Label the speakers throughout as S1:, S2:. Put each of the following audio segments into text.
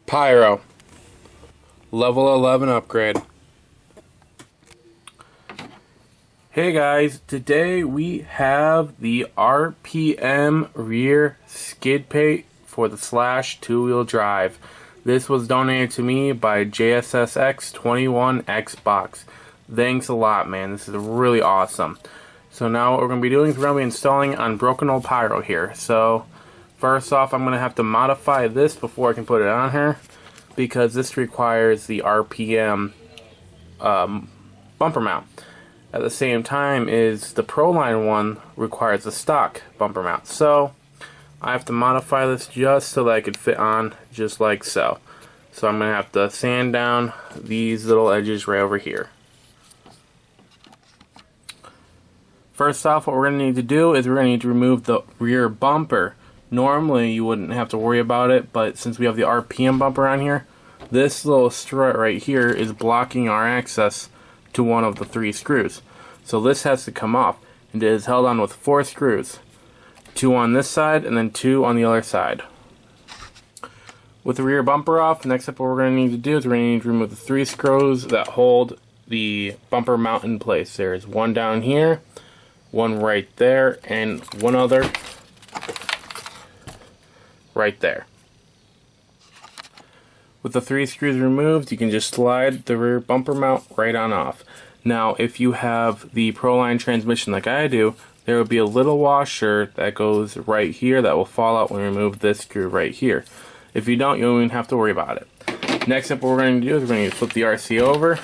S1: Pyro level 11 upgrade. Hey guys, today we have the RPM rear skid plate for the Slash two-wheel drive. This was donated to me by JSSX21 Xbox. Thanks a lot, man. This is really awesome. So now what we're going to be doing is we're going to be installing on broken old Pyro here. So first off, I'm going to have to modify this before I can put it on here, because this requires the RPM bumper mount. At the same time is the Proline one requires a stock bumper mount. So I have to modify this just so that I could fit on just like so. So I'm going to have to sand down these little edges right over here. First off, what we're going to need to do is we're going to need to remove the rear bumper. Normally you wouldn't have to worry about it, but since we have the RPM bumper on here, this little strut right here is blocking our access to one of the 3 screws. So this has to come off, and it is held on with 4 screws. 2 on this side and then 2 on the other side. With the rear bumper off, next up what we're going to need to do is we're going to need to remove the 3 screws that hold the bumper mount in place. There's one down here, one right there, and one other right there. With the 3 screws removed, you can just slide the rear bumper mount right on off. Now, if you have the Proline transmission like I do, there will be a little washer that goes right here that will fall out when we remove this screw right here. If you don't, you won't even have to worry about it. Next up, what we're going to do is we're going to flip the RC over,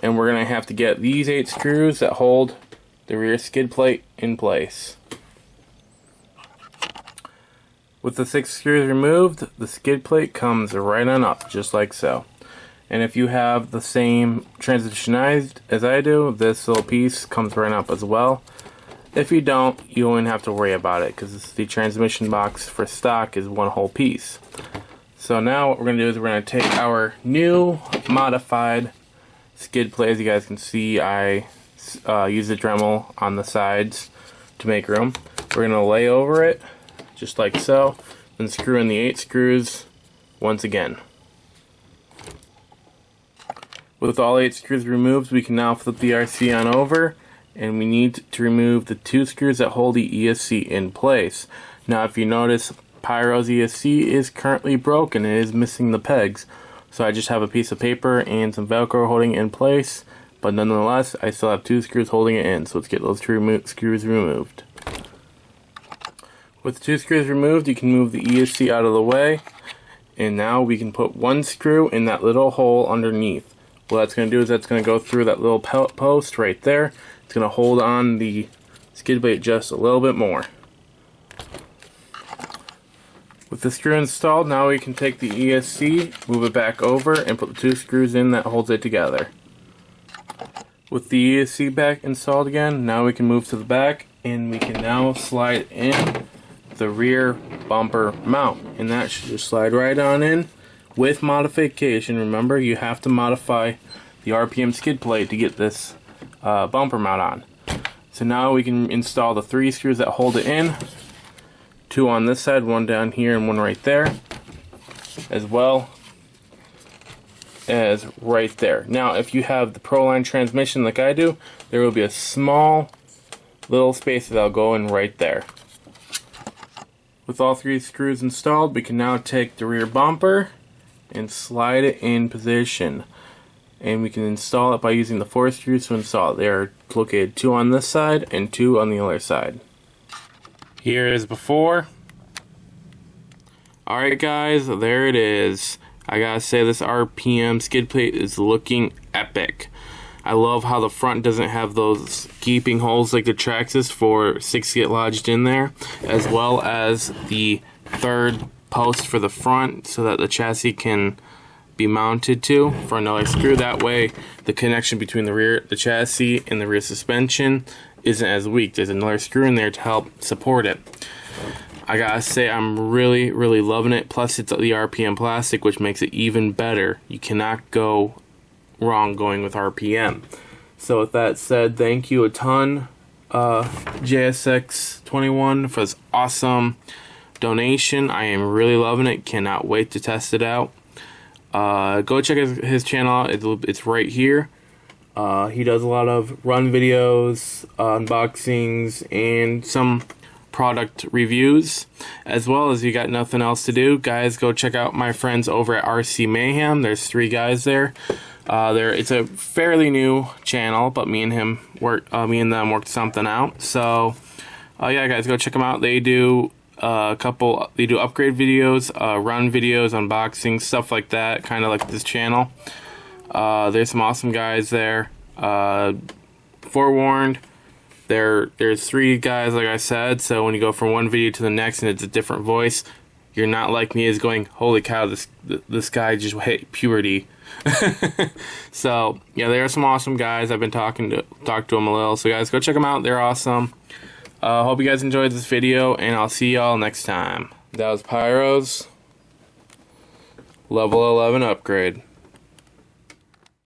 S1: and we're going to have to get these 8 screws that hold the rear skid plate in place. With the 6 screws removed, the skid plate comes right on up, just like so. And if you have the same transitionized as I do, this little piece comes right up as well. If you don't, you won't have to worry about it, because the transmission box for stock is one whole piece. So now what we're going to do is we're going to take our new modified skid plate. As you guys can see, I use the Dremel on the sides to make room. We're going to lay over it just like so, and screw in the 8 screws once again. With all 8 screws removed, we can now flip the RC on over, and we need to remove the 2 screws that hold the ESC in place. Now if you notice, Pyro's ESC is currently broken. It is missing the pegs. So I just have a piece of paper and some Velcro holding it in place, but nonetheless I still have 2 screws holding it in. So let's get those 2 screws removed. With the 2 screws removed, you can move the ESC out of the way, and now we can put 1 screw in that little hole underneath. What that's going to do is that's going to go through that little post right there. It's going to hold on the skid plate just a little bit more. With the screw installed, now we can take the ESC, move it back over, and put the 2 screws in that holds it together. With the ESC back installed again, now we can move to the back, and we can now slide in the rear bumper mount, and that should just slide right on in with modification. Remember, you have to modify the RPM skid plate to get this bumper mount on. So now we can install the 3 screws that hold it in, 2 on this side, 1 down here and 1 right there, as well as right there. Now if you have the Proline transmission like I do, there will be a small little space that'll go in right there. With all 3 screws installed, we can now take the rear bumper and slide it in position. And we can install it by using the 4 screws to install it. They are located 2 on this side and 2 on the other side. Here is before. Alright guys, there it is. I gotta say, this RPM skid plate is looking epic. I love how the front doesn't have those gaping holes like the Traxxas for 6 to get lodged in there, as well as the 3rd post for the front so that the chassis can be mounted to for another screw. That way the connection between the chassis and the rear suspension isn't as weak. There's another screw in there to help support it. I gotta say, I'm really loving it. Plus it's the RPM plastic, which makes it even better. You cannot go wrong going with RPM. So with that said, thank you a ton, JSX21, for this awesome donation. I am really loving it. Cannot wait to test it out. Go check his channel out. It's right here. He does a lot of run videos, unboxings, and some product reviews. As well as you got nothing else to do, guys, go check out my friends over at RC Mayhem. There's 3 guys there. It's a fairly new channel, but me and them worked something out. So, yeah, guys, go check them out. They do they do upgrade videos, run videos, unboxing, stuff like that, kind of like this channel. There's some awesome guys there. Forewarned, there's 3 guys, like I said, so when you go from one video to the next and it's a different voice, you're not like me is going, holy cow, this guy just hit puberty. So yeah, there are some awesome guys. I've been talk to them a little, so guys, go check them out. They're awesome. Hope you guys enjoyed this video, and I'll see y'all next time. That was Pyro's Level 11 upgrade.